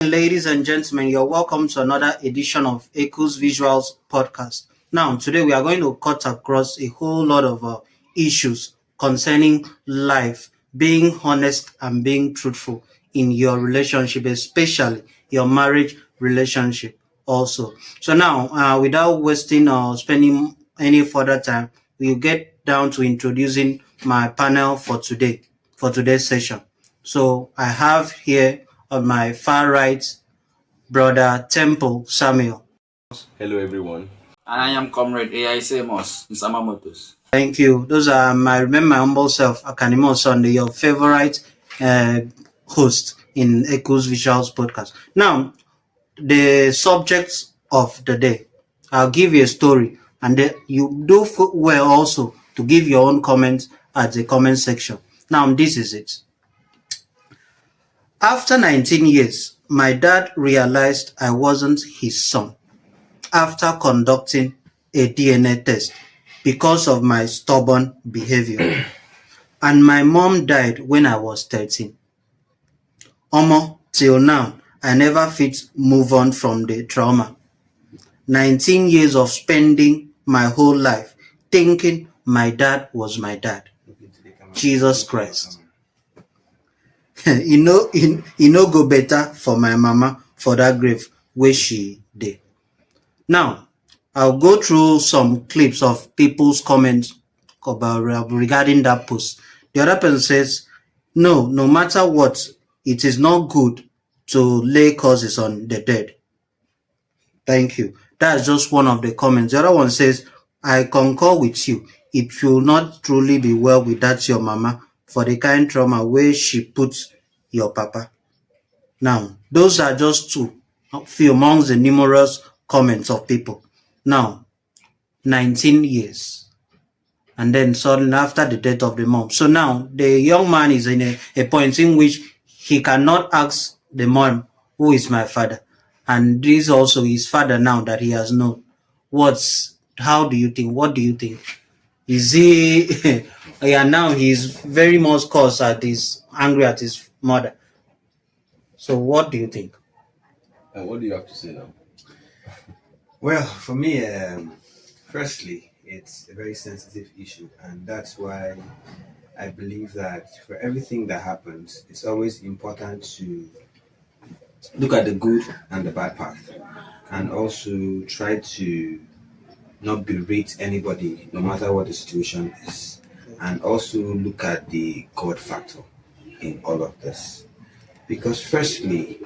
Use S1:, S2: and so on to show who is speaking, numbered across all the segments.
S1: Ladies and gentlemen, you're welcome to another edition of Echoes Visuals podcast. Now, today we are going to cut across a whole lot of issues concerning life, being honest and being truthful in your relationship, especially your marriage relationship also. So now, without wasting or spending any further time, we'll get down to introducing my panel for today's session. So I have here on my far right, Brother Temple Samuel.
S2: Hello, everyone.
S3: And I am Comrade AI Samos in Samamotos.
S1: Thank you. Those are remember my humble self, Akanimo Sunday, your favorite uh, host in Echoes Visuals podcast. Now, the subject of the day. I'll give you a story, and then you do well also to give your own comments at the comment section. Now, this is it. After 19 years, my dad realized I wasn't his son after conducting a DNA test because of my stubborn behavior. And my mom died when I was 13. Till now, I never fit move on from the trauma. 19 years of spending my whole life thinking my dad was my dad. Jesus Christ. No go better for my mama for that grave where she did. Now, I'll go through some clips of people's comments about regarding that post. The other person says, no matter what, it is not good to lay curses on the dead. Thank you. That's just one of the comments. The other one says, I concur with you. It will not truly be well with that your mama for the kind trauma where she puts your papa. Now, those are just few amongst the numerous comments of people. Now, 19 years. And then suddenly after the death of the mom. So now the young man is in a point in which he cannot ask the mom, who is my father? And this also his father now that he has known. How do you think? What do you think? Is he, yeah, now he's very much angry at his mother. So what do you think?
S2: And what do you have to say now?
S4: Well, for me, firstly, it's a very sensitive issue, and that's why I believe that for everything that happens, it's always important to look at the good and the bad part, and also try to not berate anybody, no matter what the situation is, and also look at the God factor in all of this. Because firstly,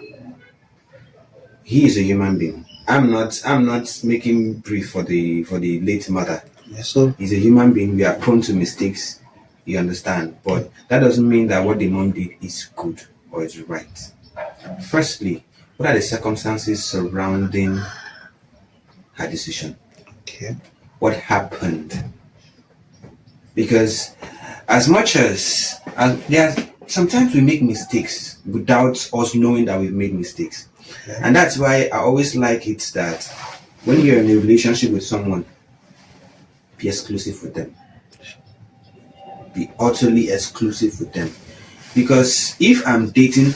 S4: he is a human being. I'm not making brief for the late mother.
S1: Yes, sir.
S4: He's a human being. We are prone to mistakes, you understand. But that doesn't mean that what the mom did is good or is right. Firstly, what are the circumstances surrounding her decision?
S1: Okay.
S4: What happened? Because as much as sometimes we make mistakes without us knowing that we've made mistakes. Okay. And that's why I always like it that when you're in a relationship with someone, be exclusive with them. Be utterly exclusive with them. Because if I'm dating,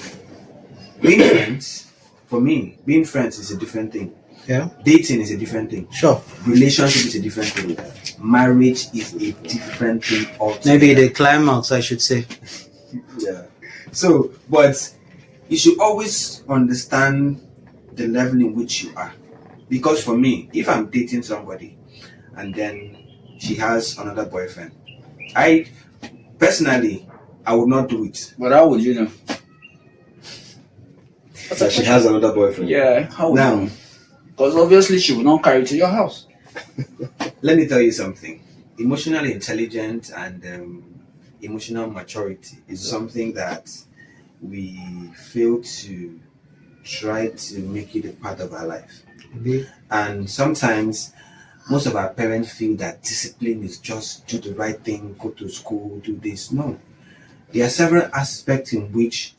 S4: being friends, for me, being friends is a different thing.
S1: Yeah.
S4: Dating is a different thing.
S1: Sure.
S4: Relationship is a different thing. Marriage is a different thing altogether.
S1: Maybe the climax, I should say.
S4: Yeah. So, but you should always understand the level in which you are. Because for me, if I'm dating somebody and then she has another boyfriend, I would not do it.
S3: But how would you know?
S4: That she has another boyfriend.
S3: Yeah, how would
S4: Now,
S3: you know? Because obviously she will not carry to your house.
S4: let me tell you something. Emotional intelligence and emotional maturity is something that we fail to try to make it a part of our life.
S1: Mm-hmm.
S4: And sometimes most of our parents feel that discipline is just do the right thing, go to school, do this. No. There are several aspects in which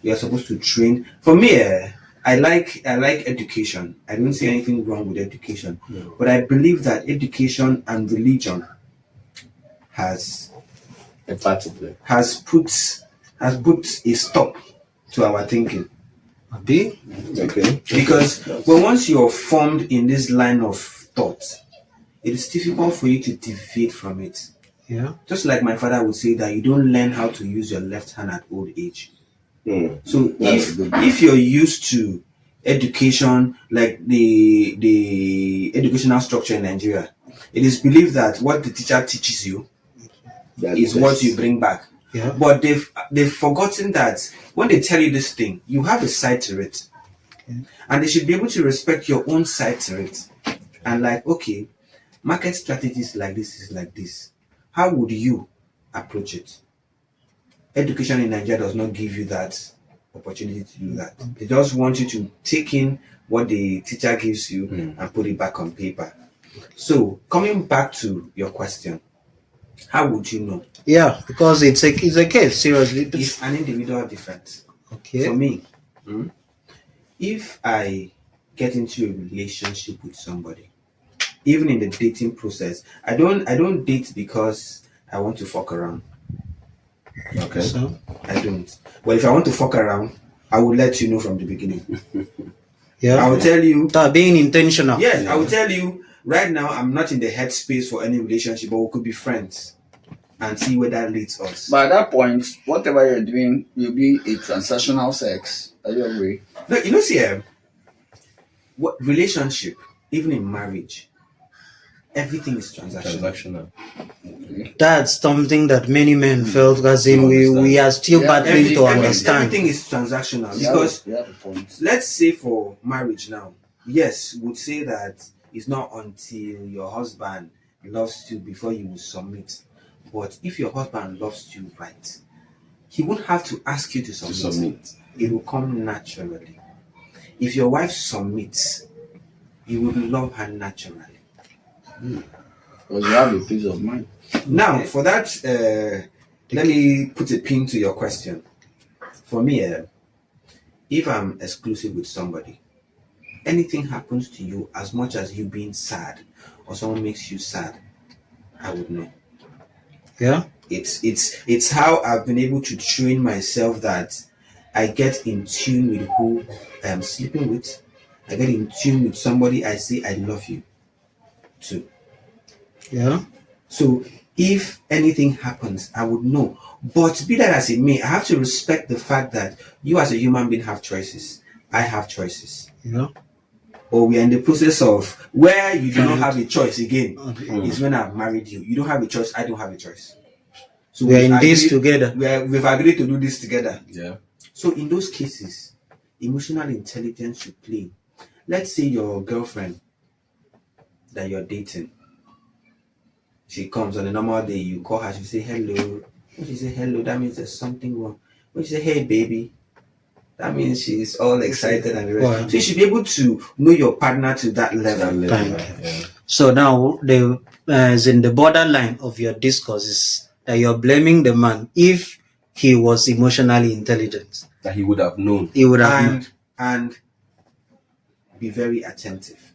S4: you are supposed to train. For me, I like education. I don't see anything wrong with education. No. But I believe that education and religion has put a stop to our thinking.
S1: Abi?
S2: Okay.
S4: Because well, once you're formed in this line of thought, it is difficult for you to deviate from it.
S1: Yeah.
S4: Just like my father would say that you don't learn how to use your left hand at old age. So
S2: That's good.
S4: if you're used to education, like the educational structure in Nigeria, it is believed that what the teacher teaches you
S2: That's
S4: is
S2: the
S4: what
S2: best.
S4: you bring back.
S1: Yeah.
S4: But they've forgotten that when they tell you this thing, you have a side to it.
S1: Okay.
S4: And they should be able to respect your own side to it. And like, okay, market strategies like this is like this. How would you approach it? Education in Nigeria does not give you that opportunity to do that. They just want you to take in what the teacher gives you and put it back on paper. So coming back to your question, how would you know?
S1: Yeah, because it's a case, seriously.
S4: It's an individual difference.
S1: Okay.
S4: For me, if I get into a relationship with somebody, even in the dating process, I don't date because I want to fuck around.
S2: Okay.
S1: So,
S4: I don't. But if I want to fuck around, I will let you know from the beginning.
S1: yeah.
S4: I will tell you.
S1: That being intentional.
S4: Yes, I will tell you right now. I'm not in the headspace for any relationship, but we could be friends and see where that leads us.
S3: But at that point, whatever you're doing will be a transactional sex. Are you agree?
S4: No, see, what relationship, even in marriage, everything is transactional.
S1: That's something that many men felt as in we are still battling to understand.
S4: Everything is transactional because let's say for marriage now, yes, would say that it's not until your husband loves you before you will submit. But if your husband loves you right, he won't have to ask you to submit. It will come naturally. If your wife submits, you will love her naturally.
S3: Because you have a peace of mind.
S4: Now, for that, let me put a pin to your question. For me, if I'm exclusive with somebody, anything happens to you, as much as you being sad or someone makes you sad, I would know.
S1: Yeah.
S4: It's how I've been able to train myself that I get in tune with who I am sleeping with. I get in tune with somebody I say I love you to.
S1: Yeah.
S4: So if anything happens, I would know. But be that as it may, I have to respect the fact that you as a human being have choices. I have choices.
S1: Yeah.
S4: Or we are in the process of where you do not have a choice again. Is when I've married you. You don't have a choice, I don't have a choice. So
S1: we are in this together.
S4: We've agreed to do this together.
S2: Yeah.
S4: So in those cases, emotional intelligence should play. Let's say your girlfriend that you're dating, she comes on a normal day, you call her, she say hello. When she say hello, that means there's something wrong. When she say hey baby, that means she's all excited and the rest.
S1: Wow.
S4: So you should be able to know your partner to that level.
S2: Yeah.
S1: So now as in the borderline of your discourse is that you're blaming the man if he was emotionally intelligent.
S2: That he would have known.
S1: He would have known.
S4: And be very attentive.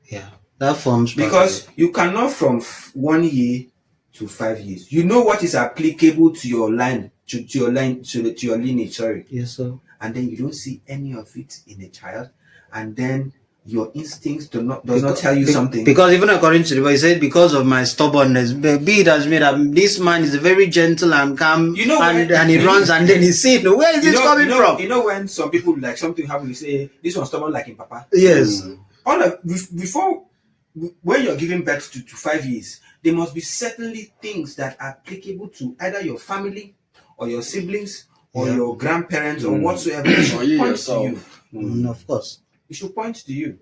S1: Yeah. That forms part
S4: Because you cannot from 1 year to 5 years. You know what is applicable to your line, to your lineage, sorry.
S1: Yes, sir.
S4: And then you don't see any of it in a child, and then your instincts does not tell you something.
S1: Because even according to the Bible, he said, because of my stubbornness, be it as me that this man is very gentle and calm, and he runs and then he says, no, where is this coming from?
S4: You know when some people like something happen, you say this one's stubborn like in Papa.
S1: Yes.
S4: Before when you're giving birth to 5 years, there must be certainly things that are applicable to either your family or your siblings or your grandparents or whatsoever. It should point to you.
S1: Of course.
S4: It should point to you.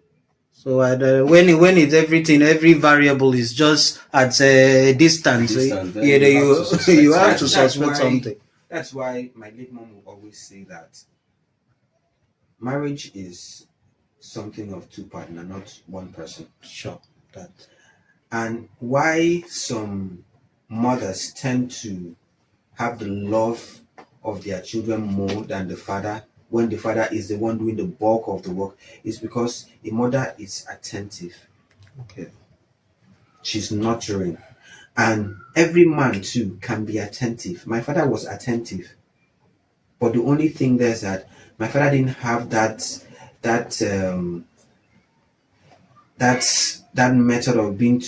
S1: So when it's everything, every variable is just at a distance. You have to suspect something.
S4: That's why my late mom will always say that marriage is something of two partners, not one person.
S1: Sure. That.
S4: And why some mothers tend to have the love of their children more than the father, when the father is the one doing the bulk of the work, is because a mother is attentive.
S1: Okay.
S4: She's nurturing. And every man too can be attentive. My father was attentive. But the only thing there is that My father didn't have that that method of being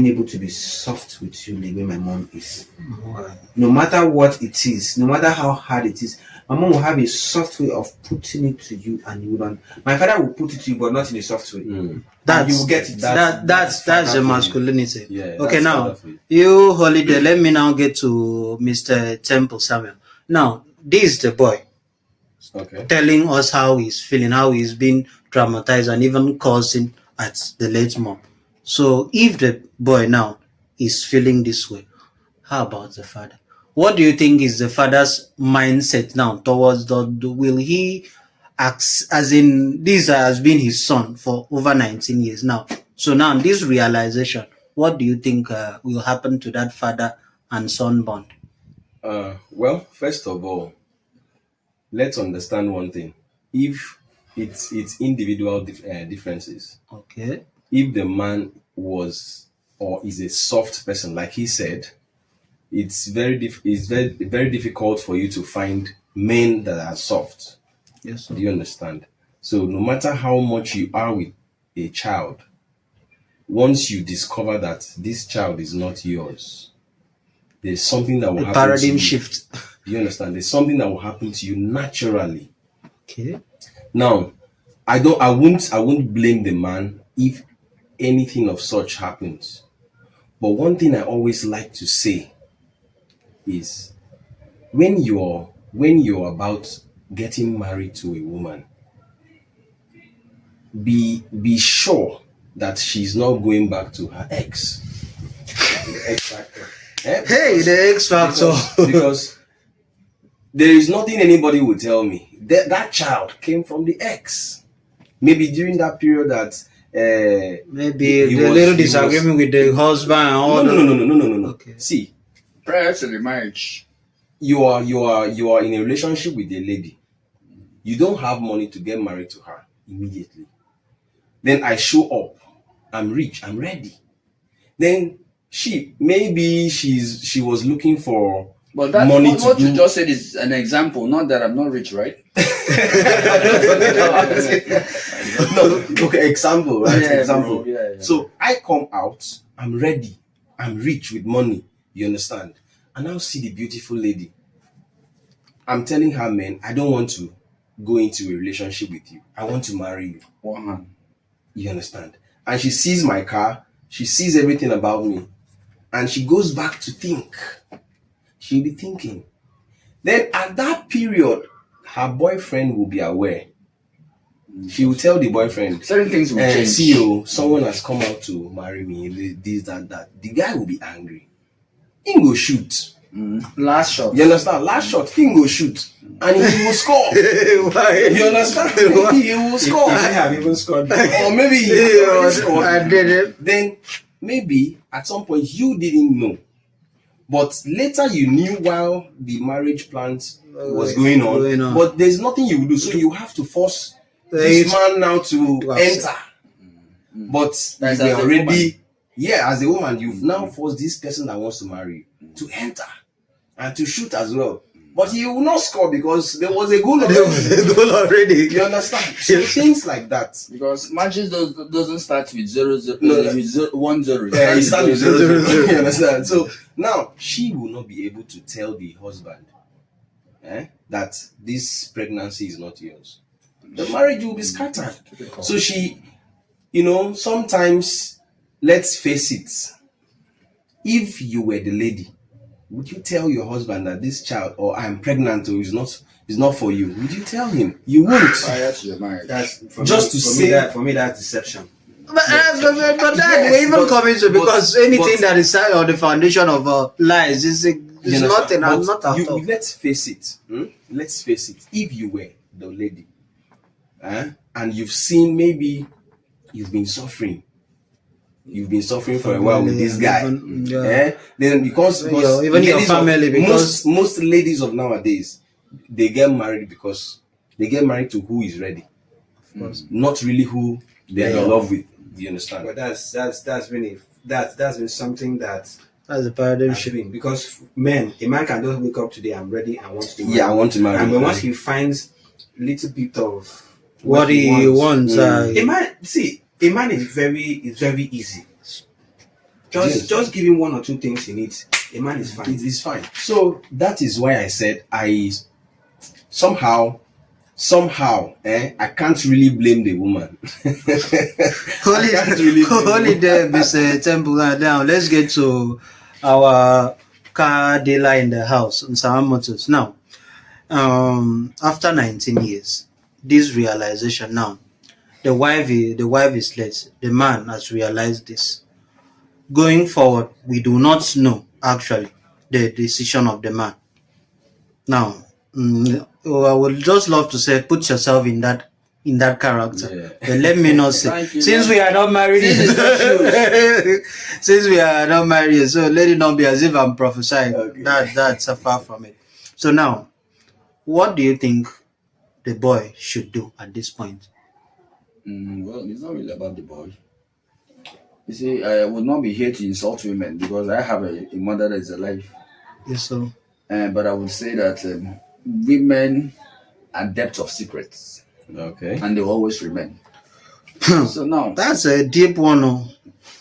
S4: able to be soft with you the way my mom is. No matter what it is, no matter how hard it is, my mom will have a soft way of putting it to you, and you will. My father will put it to you, but not in a soft way. And you will get it.
S1: That's the masculinity.
S2: Yeah.
S1: Okay,
S2: that's
S1: now
S2: wonderful.
S1: you holiday. Let me now get to Mr. Temple Samuel. Now, this is the boy
S2: Okay.
S1: telling us how he's feeling, how he's been traumatized, and even cursing at the late mom. So, if the boy now is feeling this way, how about the father? What do you think is the father's mindset now towards will he acts as in this has been his son for over 19 years now? So now this realization, what do you think will happen to that father and son bond?
S2: Well, first of all, let's understand one thing. If it's individual differences.
S1: Okay.
S2: If the man was or is a soft person, like he said, it's very difficult for you to find men that are soft.
S1: Yes, sir.
S2: Do you understand? So no matter how much you are with a child, once you discover that this child is not yours, there's something that will
S1: A
S2: happen to
S1: paradigm
S2: you.
S1: shift.
S2: Do you understand? There's something that will happen to you naturally.
S1: Okay.
S2: Now, I won't blame the man if anything of such happens. But one thing I always like to say is when you're about getting married to a woman, be sure that she's not going back to her ex. The X factor.
S1: Hey, the X factor.
S2: Because there is nothing anybody will tell me. That child came from the ex. Maybe during that period that
S1: Maybe the little disagreement with the husband and all.
S2: No.
S1: Okay.
S2: See,
S3: Prior to the marriage,
S2: you are in a relationship with a lady. You don't have money to get married to her immediately. Then I show up. I'm rich. I'm ready. Then she was looking for
S3: but that's
S2: money
S3: what
S2: to
S3: you
S2: do.
S3: just said is an example. Not that I'm not rich, right?
S2: No, okay, example, right?
S3: Yeah,
S2: Example.
S3: bro, yeah.
S2: So I come out, I'm ready, I'm rich with money, you understand? And now see the beautiful lady. I'm telling her, man, I don't want to go into a relationship with you. I want to marry you.
S3: One hand.
S2: You understand? And she sees my car, she sees everything about me, and she goes back to think. She'll be thinking. Then at that period, her boyfriend will be aware. She will tell the boyfriend,
S3: Certain things will change.
S2: see you, someone has come out to marry me, this, that. The guy will be angry. He go shoot.
S3: Last shot.
S2: You understand? Last shot, he go shoot. And he will score.
S1: Why?
S2: You understand? He will score.
S4: I have even scored.
S2: Or maybe he already scored.
S1: I did it.
S2: Then maybe at some point you didn't know. But later you knew while the marriage plans was going on. But there's nothing you will do. So you have to force this man now to enter. But
S3: That's
S2: they
S3: as a
S2: already, as a woman, you've now forced this person that wants to marry you to enter and to shoot as well. But he will not score because there was a goal already. You understand? So things like that.
S3: Because matches doesn't start with 0-0,
S2: No,
S3: with 1-0.
S2: Yeah, it starts with 0-0. You understand? So now she will not be able to tell the husband that this pregnancy is not yours. The marriage will be scattered. So she, sometimes, let's face it, if you were the lady, would you tell your husband that this child or I'm pregnant or is not for you? Would you tell him? You won't.
S3: Prior to the marriage.
S4: For me, that's deception.
S1: But that we even come into because anything that is on the foundation of lies is nothing. I'm not at all.
S2: Let's face it. Let's face it. If you were the lady, and you've seen maybe you've been suffering for a while with this guy, then because
S1: even your family, because
S2: most ladies of nowadays, they get married because they get married to who is ready,
S1: of course,
S2: not really who they are in love with. Do you understand?
S4: But that's been something that's
S1: a paradigm shift.
S4: Because a man can just wake up today, I'm ready, I want to marry.
S2: Yeah, I want to marry.
S4: And once he finds little bit of
S1: What he wants.
S4: A man, see, a man is very easy. Just give him one or two things he needs. A man is fine.
S2: It is fine. So that is why I said I somehow, I can't really blame the woman.
S1: Hold
S2: I can't really blame
S1: it there, Mr. Temple. Now let's get to our car dealer in the house on Sama Motors. Now, after 19 years, this realization now, the wife is late. The man has realized this. Going forward, we do not know actually the decision of the man. Now, I would just love to say, put yourself in that character. But let me not say,
S3: Thank you,
S1: since we are not married, since we are not married, so let it not be as if I'm prophesying.
S2: Okay.
S1: That's far from it. So now, what do you think the boy should do at this point?
S3: Well, it's not really about the boy. You see, I would not be here to insult women because I have a mother that is alive.
S1: Yes, so
S3: But I would say that women are depths of secrets,
S2: Okay.
S3: and they will always remain. So now,
S1: that's a deep one. Oh.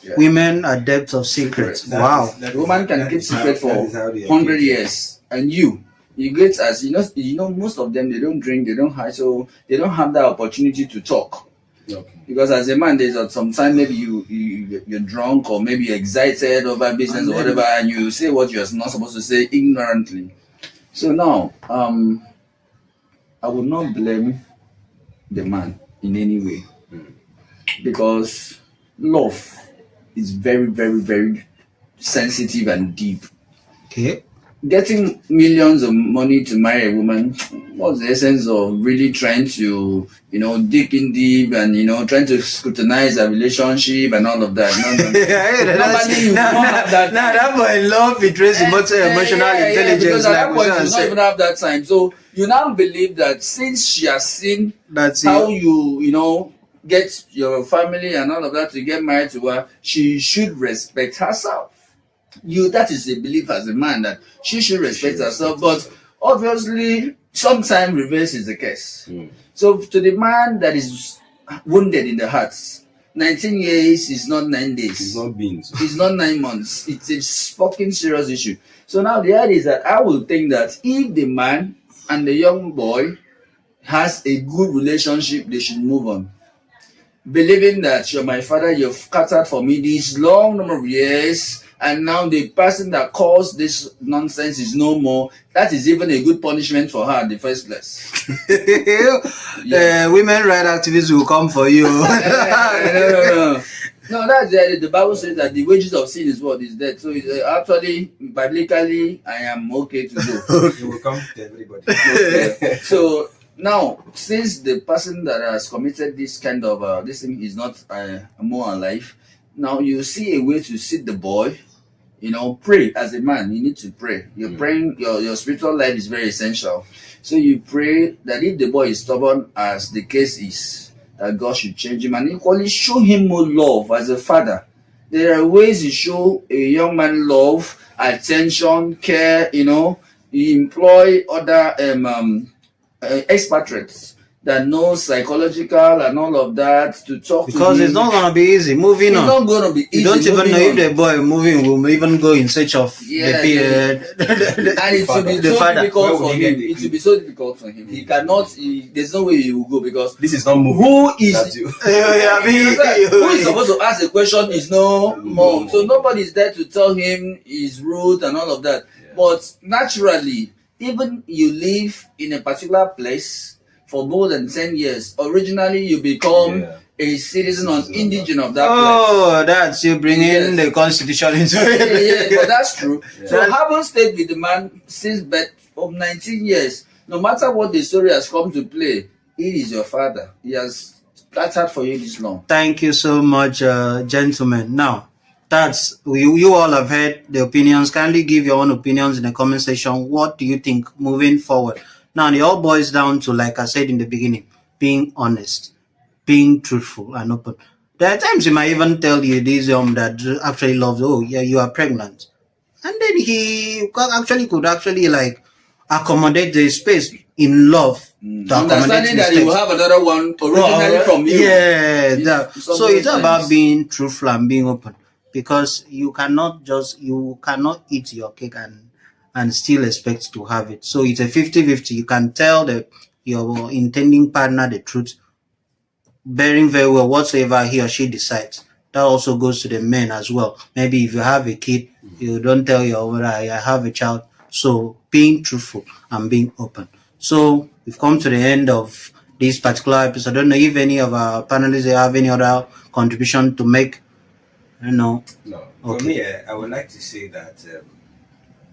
S3: yeah,
S1: Women are depths of secrets.
S3: That
S1: Wow.
S3: the woman can keep secret for
S4: that is how they are
S3: 100
S4: kept.
S3: years, and you get as you know, most of them they don't drink, they don't hide, so they don't have that opportunity to talk.
S2: Okay.
S3: Because as a man, there's some time maybe you're drunk or maybe you're excited over business or whatever, and you say what you're not supposed to say ignorantly. So now, I would not blame the man in any way because love is very, very, very sensitive and deep.
S1: Okay.
S3: Getting millions of money to marry a woman, what's the essence of really trying to, dig in deep and, trying to scrutinize a relationship and all of that? Normally, you don't have that.
S1: That boy love betrays emotional intelligence.
S3: Because at that
S1: Like
S3: point,
S1: we
S3: you don't
S1: said.
S3: even have that time. So you now believe that since she has seen
S1: That's
S3: how
S1: it.
S3: you get your family and all of that to get married to her, she should respect herself. That is a belief as a man that she should respect herself, but obviously sometimes reverse is the case. So to the man that is wounded in the heart, 19 years is not 9 days.
S2: It's not beans.
S3: It's not 9 months. It's a fucking serious issue. So now the idea is that I will think that if the man and the young boy has a good relationship, they should move on. Believing that you're my father, you've catered for me this long number of years, and now the person that caused this nonsense is no more. That is even a good punishment for her in the first place.
S1: Women right activists will come for you.
S3: No. No, that's the Bible says that the wages of sin is what is death. So it's, actually, biblically, I am okay to go.
S4: It will come to everybody.
S3: Okay. So now, since the person that has committed this kind of this thing is not more alive, now you see a way to sit the boy. Pray as a man. You need to pray. You're praying. Your spiritual life is very essential. So you pray that if the boy is stubborn, as the case is, that God should change him and equally show him more love as a father. There are ways you show a young man love, attention, care. You employ other expatriates that know psychological and all of that to talk to him.
S1: Because it's not gonna be easy. Moving
S3: It's
S1: on.
S3: not going to be easy.
S1: You don't even know
S3: moving
S1: if the boy moving will even go in search of
S3: Yeah,
S1: the beard.
S3: and it will be
S1: The
S3: so
S1: father.
S3: difficult
S4: Where
S3: for
S4: will he
S3: him.
S4: get the
S3: It will be so difficult for him. He cannot. There's no way he will go because
S2: This is not moving.
S3: who is
S2: That's you.
S3: who is supposed to ask a question is no more. So nobody is there to tell him his route and all of that. But naturally, even you live in a particular place for more than 10 years, originally you become a citizen or indigenous of that place.
S1: Oh, that's you bringing the constitution into it.
S3: But that's true. So having stayed with the man since birth of 19 years, no matter what the story has come to play, he is your father. He has catered for you this long.
S1: Thank you so much, gentlemen. Now, you all have heard the opinions. Kindly give your own opinions in the comment section. What do you think moving forward? Now, it all boils down to, like I said in the beginning, being honest, being truthful and open. There are times he might even tell you this that actually loves, oh yeah, you are pregnant, and then he could actually like accommodate the space. in love to accommodate
S3: Understanding that you will
S1: mistakes.
S3: have another one originally from you.
S1: Yeah,
S3: It's
S1: so it's
S3: sometimes.
S1: about being truthful and being open, because you cannot eat your cake and still expect to have it. So it's a 50-50. You can tell your intending partner the truth, bearing very well whatsoever he or she decides. That also goes to the men as well. Maybe if you have a kid, you don't tell your mother, I have a child. So being truthful and being open. So we've come to the end of this particular episode. I don't know if any of our panelists have any other contribution to make. I don't know.
S4: No, for
S1: Okay.
S4: me, I would like to say that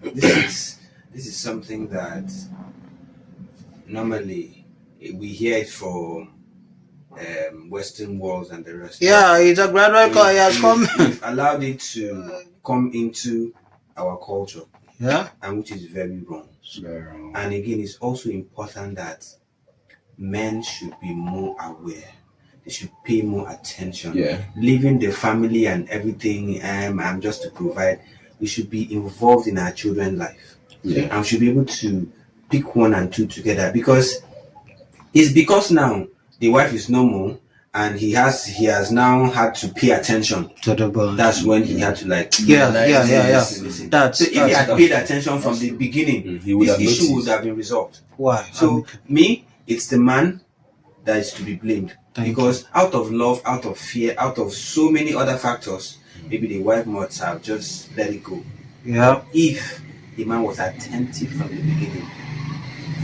S4: this is this is something that normally we hear it from Western worlds and the rest.
S1: Yeah, it's a gradual call. It has come.
S4: We've allowed it to come into our culture,
S1: Yeah.
S4: and which is very wrong.
S3: Very wrong.
S4: And again, it's also important that men should be more aware. They should pay more attention.
S2: Yeah.
S4: Leaving the family and everything, I'm just to provide. We should be involved in our children's life.
S2: Yeah.
S4: And we should be able to pick one and two together, because it's because now the wife is no more and he has now had to pay attention.
S1: To the bone.
S4: That's when he had to
S1: Yeah.
S4: listen.
S1: That's
S4: So if he had paid attention from the beginning,
S2: He would
S4: this
S2: have
S4: issue
S2: noticed.
S4: would have been resolved.
S1: why.
S4: So me, it's the man that is to be blamed,
S1: Thank
S4: because out of love, out of fear, out of so many other factors, maybe the wife must have just let it go.
S1: Yeah.
S4: If the man was attentive from the beginning.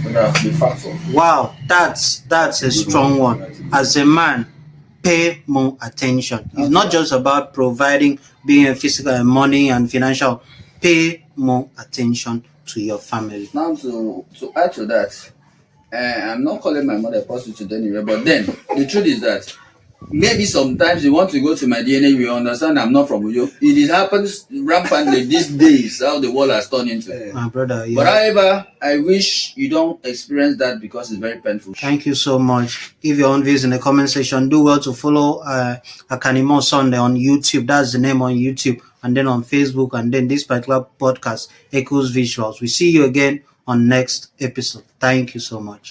S3: Be factful.
S1: Wow, that's a strong one. As a man, pay more attention. It's not just about providing, being a physical and money and financial. Pay more attention to your family.
S3: Now to add to that, I'm not calling my mother a prostitute anyway, but then the truth is that maybe sometimes you want to go to my DNA, you understand I'm not from Uyo. It happens rampantly these days, how the world has turned into.
S1: My brother,
S3: But
S1: yeah.
S3: however, I wish you don't experience that because it's very painful.
S1: Thank you so much. If you're on views in the comment section, do well to follow Akanimo Sunday on YouTube. That's the name on YouTube. And then on Facebook. And then this particular podcast, Echoes Visuals. We see you again on next episode. Thank you so much.